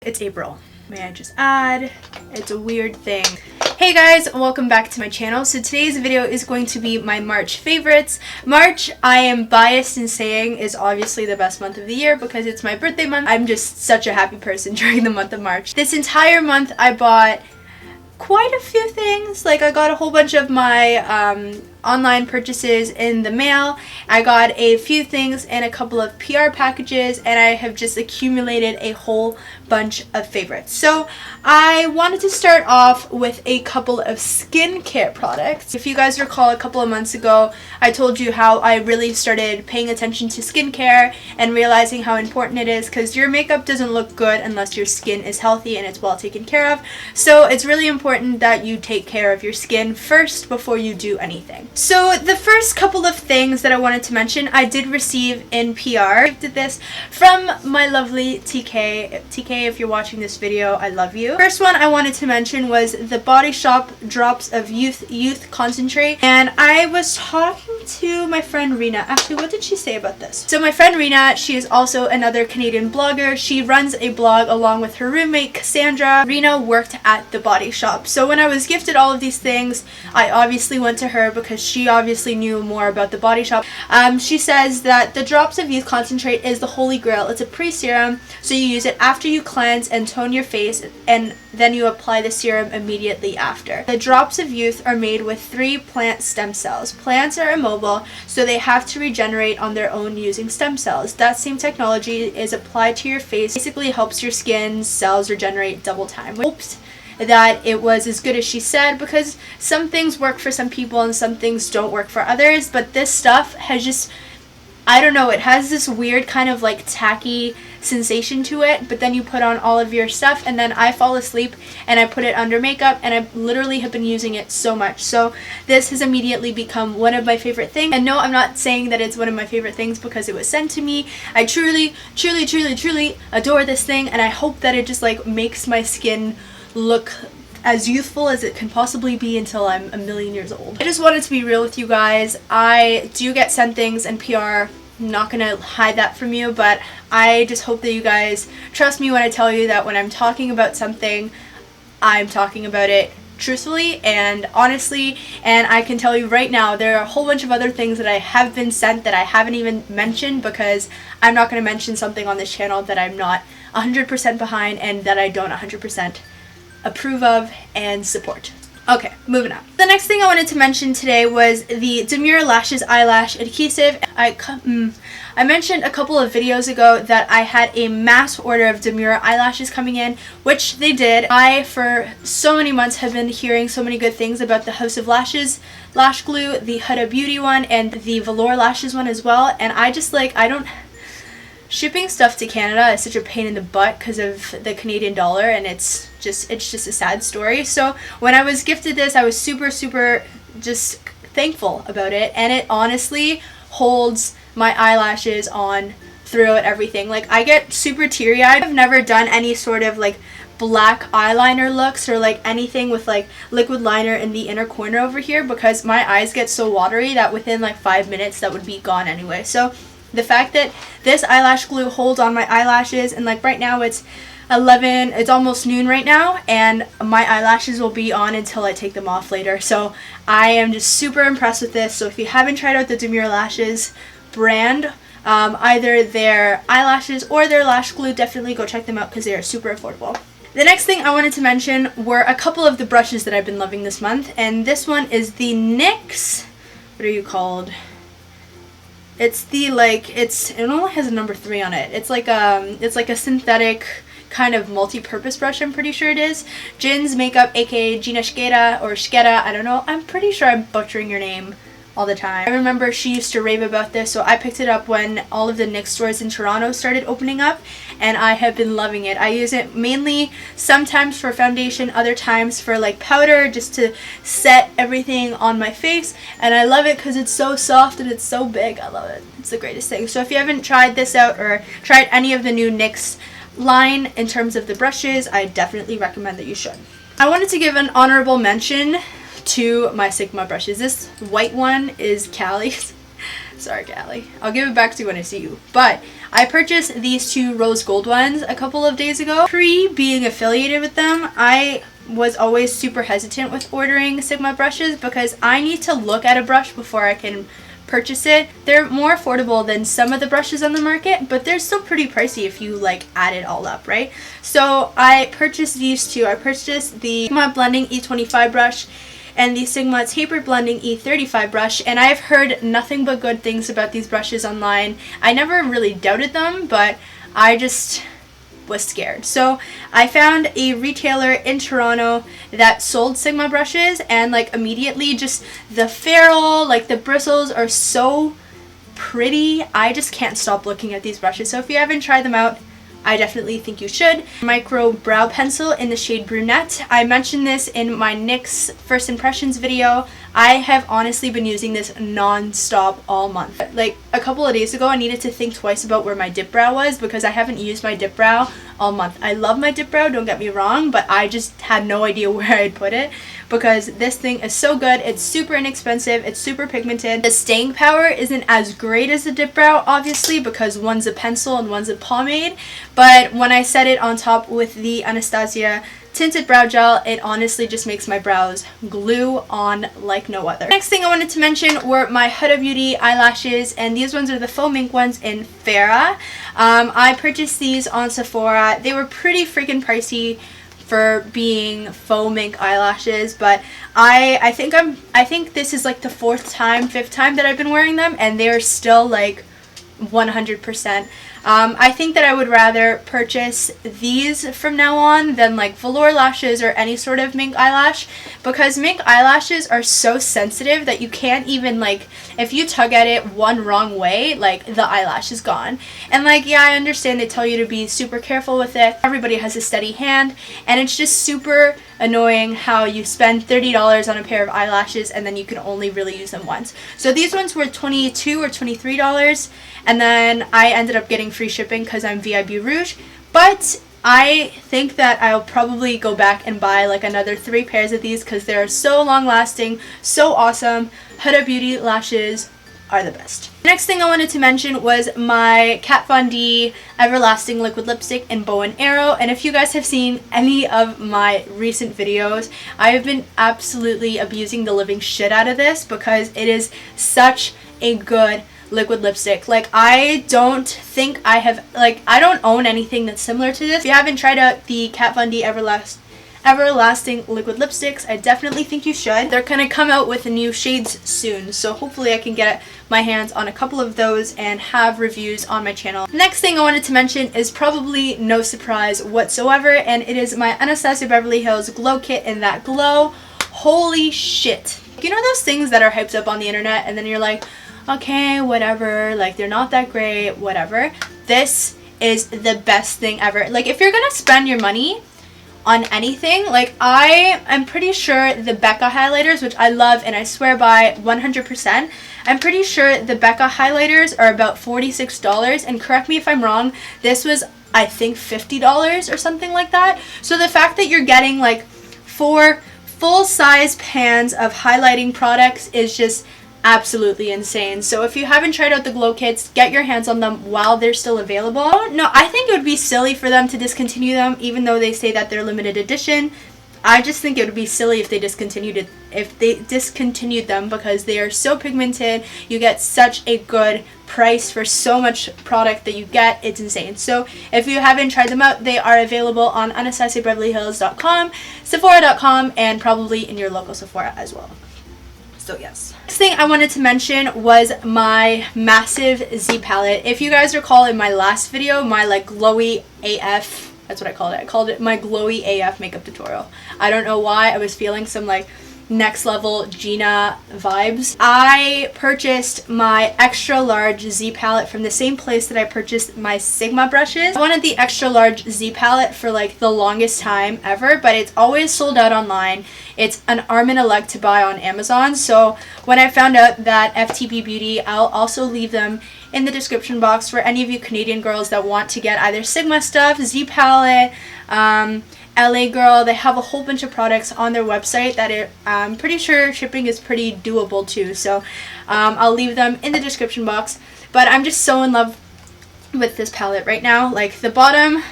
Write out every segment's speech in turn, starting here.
It's April. May I just add? It's a weird thing. Hey guys, welcome back to my channel. So today's video is going to be my March favorites. March, I am biased in saying, is obviously the best month of the year because it's my birthday month. I'm just such a happy person during the month of March. This entire month I bought quite a few things. Like I got a whole bunch of my online purchases in the mail. I got a few things and a couple of PR packages, and I have just accumulated a whole bunch of favorites. So I wanted to start off with a couple of skincare products. If you guys recall, a couple of months ago I told you how I really started paying attention to skincare and realizing how important it is, because your makeup doesn't look good unless your skin is healthy and it's well taken care of. So it's really important that you take care of your skin first before you do anything. So the first couple of things that I wanted to mention, I did receive in PR. I did this from my lovely TK. TK, if you're watching this video, I love you. First one I wanted to mention was the Body Shop Drops of Youth Concentrate. And I was talking to my friend Rena. Actually, what did she say about this? So my friend Rena, she is also another Canadian blogger. She runs a blog along with her roommate Cassandra. Rena worked at the Body Shop. So when I was gifted all of these things, I obviously went to her because she obviously knew more about the Body Shop. She says that the Drops of Youth Concentrate is the holy grail. It's a pre-serum, so you use it after you cleanse and tone your face, and then you apply the serum immediately after. The Drops of Youth are made with 3 plant stem cells. Plants are immobile, so they have to regenerate on their own using stem cells. That same technology is applied to your face. Basically helps your skin cells regenerate double time. Hoped that it was as good as she said, because some things work for some people and some things don't work for others, but this stuff has just, I don't know, it has this weird kind of like tacky sensation to it, but then you put on all of your stuff and then I fall asleep and I put it under makeup, and I literally have been using it so much. So this has immediately become one of my favorite things. And no, I'm not saying that it's one of my favorite things because it was sent to me. I truly adore this thing, and I hope that it just like makes my skin look as youthful as it can possibly be until I'm a million years old. I just wanted to be real with you guys. I do get sent things in PR. I'm not gonna hide that from you, but I just hope that you guys trust me when I tell you that when I'm talking about something, I'm talking about it truthfully and honestly. And I can tell you right now, there are a whole bunch of other things that I have been sent that I haven't even mentioned, because I'm not going to mention something on this channel that I'm not 100% behind and that I don't 100% approve of and support. Okay, moving on. The next thing I wanted to mention today was the Demure Lashes Eyelash Adhesive. I mentioned a couple of videos ago that I had a mass order of Demure eyelashes coming in, which they did. I, for so many months, have been hearing so many good things about the House of Lashes lash glue, the Huda Beauty one, and the Velour Lashes one as well, and I just like, shipping stuff to Canada is such a pain in the butt because of the Canadian dollar, and it's just a sad story. So when I was gifted this, I was super just thankful about it, and it honestly holds my eyelashes on throughout everything. Like, I get super teary-eyed. I've never done any sort of like black eyeliner looks or like anything with like liquid liner in the inner corner over here, because my eyes get so watery that within like 5 minutes that would be gone anyway. So the fact that this eyelash glue holds on my eyelashes, and like right now it's almost noon right now, and my eyelashes will be on until I take them off later. So I am just super impressed with this. So if you haven't tried out the Demure Lashes brand, either their eyelashes or their lash glue, definitely go check them out because they are super affordable. The next thing I wanted to mention were a couple of the brushes that I've been loving this month, and this one is the NYX, what are you called? It's the it only has a number 3 on it. It's like a synthetic kind of multi-purpose brush, I'm pretty sure it is. Jin's Makeup, aka Gina Shkeda or Shkeda, I don't know. I'm pretty sure I'm butchering your name all the time. I remember she used to rave about this, so I picked it up when all of the NYX stores in Toronto started opening up, and I have been loving it. I use it mainly sometimes for foundation, other times for like powder, just to set everything on my face, and I love it because it's so soft and it's so big. I love it. It's the greatest thing. So if you haven't tried this out or tried any of the new NYX line in terms of the brushes, I definitely recommend that you should. I wanted to give an honorable mention to my Sigma brushes. This white one is Callie's. Sorry, Callie. I'll give it back to you when I see you. But I purchased these two rose gold ones a couple of days ago. Pre being affiliated with them, I was always super hesitant with ordering Sigma brushes because I need to look at a brush before I can purchase it. They're more affordable than some of the brushes on the market, but they're still pretty pricey if you like add it all up, right? So I purchased these two. I purchased the Sigma Blending E25 brush and the Sigma Tapered Blending E35 brush, and I've heard nothing but good things about these brushes online. I never really doubted them, but I just was scared. So I found a retailer in Toronto that sold Sigma brushes, and like immediately just the ferrule, like the bristles are so pretty. I just can't stop looking at these brushes. So if you haven't tried them out, I definitely think you should. Micro brow pencil in the shade Brunette. I mentioned this in my NYX first impressions video. I have honestly been using this non-stop all month. Like a couple of days ago, I needed to think twice about where my dip brow was because I haven't used my dip brow all month. I love my dip brow, don't get me wrong, but I just had no idea where I'd put it because this thing is so good. It's super inexpensive. It's super pigmented. The staying power isn't as great as the dip brow, obviously, because one's a pencil and one's a pomade. But when I set it on top with the Anastasia tinted brow gel, it honestly just makes my brows glue on like no other. Next thing I wanted to mention were my Huda Beauty eyelashes, and these ones are the Faux Mink ones in Farah. I purchased these on Sephora. They were pretty freaking pricey for being faux mink eyelashes, but I think this is like the fifth time that I've been wearing them, and they're still like 100%. I think that I would rather purchase these from now on than like velour lashes or any sort of mink eyelash, because mink eyelashes are so sensitive that you can't even, like, if you tug at it one wrong way, like the eyelash is gone. And like, yeah, I understand they tell you to be super careful with it. Everybody has a steady hand, and it's just super annoying how you spend $30 on a pair of eyelashes and then you can only really use them once. So these ones were $22 or $23, and then I ended up getting free shipping because I'm VIB Rouge. But I think that I'll probably go back and buy like another 3 pairs of these because they're so long lasting, so awesome. Huda Beauty lashes are the best. Next thing I wanted to mention was my Kat Von D Everlasting Liquid Lipstick in Bow and Arrow. And if you guys have seen any of my recent videos, I have been absolutely abusing the living shit out of this because it is such a good liquid lipstick. Like, I don't think I have, like, I don't own anything that's similar to this. If you haven't tried out the Kat Von D Everlasting liquid lipsticks, I definitely think you should. They're gonna come out with new shades soon, so hopefully I can get my hands on a couple of those and have reviews on my channel. Next thing I wanted to mention is probably no surprise whatsoever, and it is my Anastasia Beverly Hills Glow Kit in That Glow. Holy shit. You know those things that are hyped up on the internet and then you're like, okay, whatever, like they're not that great, whatever. This is the best thing ever. Like, if you're gonna spend your money on anything, like, I am pretty sure the Becca highlighters, which I love and I swear by 100%, I'm pretty sure the Becca highlighters are about $46, and correct me if I'm wrong, this was, I think, $50 or something like that. So the fact that you're getting like 4 full-size pans of highlighting products is just absolutely insane. So if you haven't tried out the glow kits, get your hands on them while they're still available. No, I think it would be silly for them to discontinue them, even though they say that they're limited edition. I just think it would be silly if they discontinued them because they are so pigmented. You get such a good price for so much product that you get. It's insane. So if you haven't tried them out, they are available on AnastasiaBeverlyHills.com, Sephora.com, and probably in your local Sephora as well. So yes. Next thing I wanted to mention was my massive Z palette. If you guys recall in my last video, my like glowy AF, that's what I called it. I called it my glowy AF makeup tutorial. I don't know why. I was feeling some like next level Gina vibes. I purchased my extra large Z palette from the same place that I purchased my Sigma brushes. I wanted the extra large Z palette for like the longest time ever, but it's always sold out online. It's an arm and a leg to buy on Amazon. So when I found out that FTB Beauty, I'll also leave them in the description box for any of you Canadian girls that want to get either Sigma stuff, Z palette, LA Girl. They have a whole bunch of products on their website that I'm pretty sure shipping is pretty doable too. So I'll leave them in the description box. But I'm just so in love with this palette right now. Like the bottom,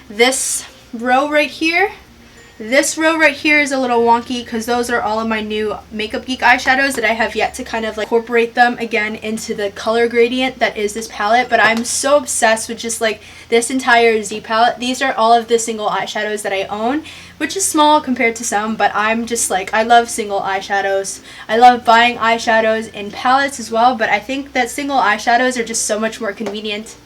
this row right here, this row right here is a little wonky because those are all of my new Makeup Geek eyeshadows that I have yet to kind of like incorporate them again into the color gradient that is this palette. But I'm so obsessed with just like this entire Z palette. These are all of the single eyeshadows that I own, which is small compared to some, but I'm just like, I love single eyeshadows. I love buying eyeshadows in palettes as well, but I think that single eyeshadows are just so much more convenient.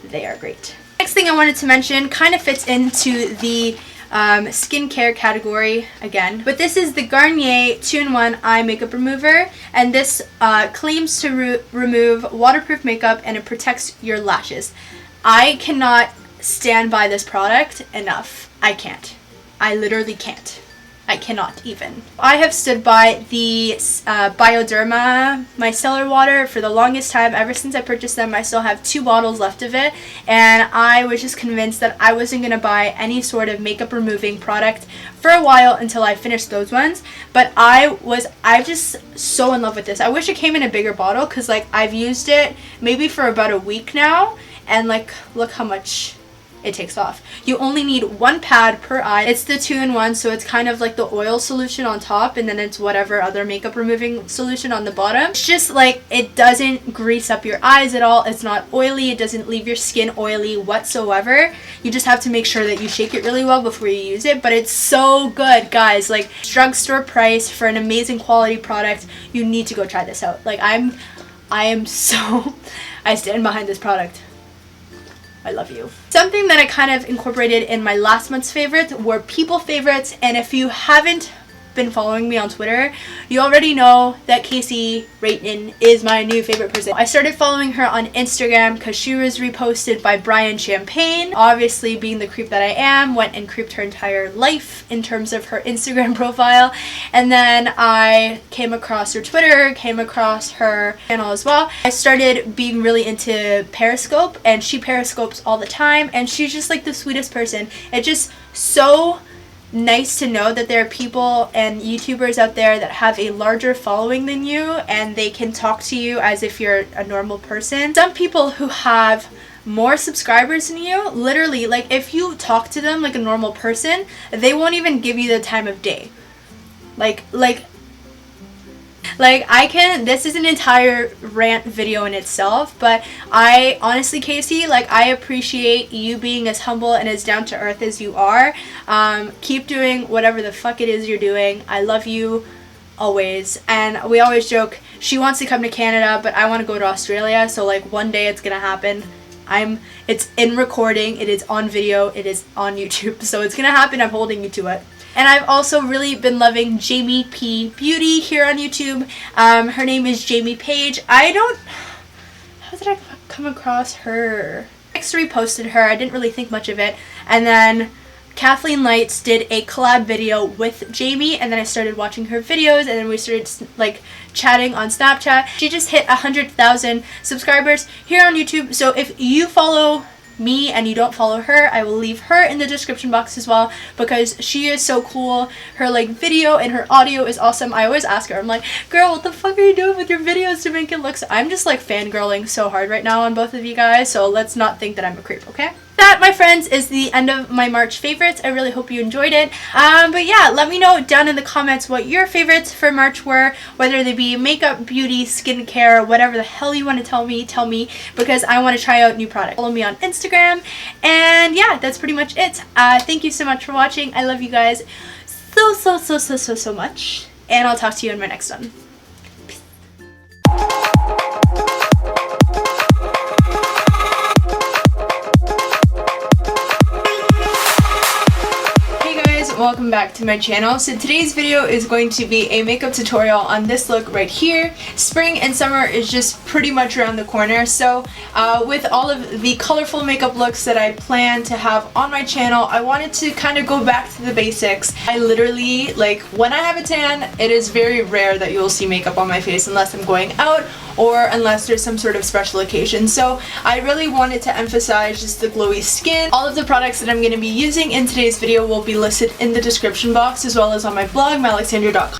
They are great. Next thing I wanted to mention kind of fits into the skincare category again, but this is the Garnier 2-in-1 eye makeup remover, and this claims to remove waterproof makeup and it protects your lashes. I cannot stand by this product enough. I can't. I literally can't. I cannot even. I have stood by the Bioderma micellar water for the longest time. Ever since I purchased them, I still have 2 bottles left of it, and I was just convinced that I wasn't going to buy any sort of makeup removing product for a while until I finished those ones. But I'm just so in love with this. I wish it came in a bigger bottle because like I've used it maybe for about a week now, and like look how much it takes off. You only need 1 pad per eye. It's the 2-in-1, so it's kind of like the oil solution on top, and then it's whatever other makeup removing solution on the bottom. It's just like, it doesn't grease up your eyes at all. It's not oily. It doesn't leave your skin oily whatsoever. You just have to make sure that you shake it really well before you use it, but it's so good, guys. Like, drugstore price for an amazing quality product. You need to go try this out. Like, I stand behind this product. I love you. Something that I kind of incorporated in my last month's favorites were people favorites, and if you haven't been following me on Twitter, you already know that Kasey Rayton is my new favorite person. I started following her on Instagram because she was reposted by Brian Champagne. Obviously, being the creep that I am, went and creeped her entire life in terms of her Instagram profile, and then I came across her Twitter, came across her channel as well. I started being really into Periscope, and she periscopes all the time, and she's just like the sweetest person. It's just so nice to know that there are people and YouTubers out there that have a larger following than you, and they can talk to you as if you're a normal person. Some people who have more subscribers than you, literally, like if you talk to them like a normal person, they won't even give you the time of day. This is an entire rant video in itself, but I honestly, Kasey, like, I appreciate you being as humble and as down to earth as you are. Keep doing whatever the fuck it is you're doing. I love you always. And we always joke, she wants to come to Canada, but I want to go to Australia, so like one day it's gonna happen. It's in recording, it is on video, it is on YouTube, so it's gonna happen. I'm holding you to it. And I've also really been loving Jamie P Beauty here on YouTube. Her name is Jamie Page. How did I come across her? I reposted her. I didn't really think much of it. And then Kathleen Lights did a collab video with Jamie, and then I started watching her videos, and then we started like chatting on Snapchat. She just hit 100,000 subscribers here on YouTube. So if you follow me and you don't follow her, I will leave her in the description box as well, because she is so cool. Her like video and her audio is awesome. I always ask her, I'm like, girl, what the fuck are you doing with your videos to make it look so... I'm just like fangirling so hard right now on both of you guys, so let's not think that I'm a creep, okay? That, my friends, is the end of my March favorites. I really hope you enjoyed it. But yeah, let me know down in the comments what your favorites for March were, whether they be makeup, beauty, skincare, whatever the hell you want to tell me, because I want to try out new products. Follow me on Instagram, and yeah, that's pretty much it. Thank you so much for watching. I love you guys so much, and I'll talk to you in my next one. Welcome back to my channel. So today's video is going to be a makeup tutorial on this look right here. Spring and summer is just pretty much around the corner, so with all of the colorful makeup looks that I plan to have on my channel, I wanted to kind of go back to the basics. I literally, like, when I have a tan, it is very rare that you will see makeup on my face unless I'm going out or unless there's some sort of special occasion. So I really wanted to emphasize just the glowy skin. All of the products that I'm going to be using in today's video will be listed in the description box, as well as on my blog, mallexandra24.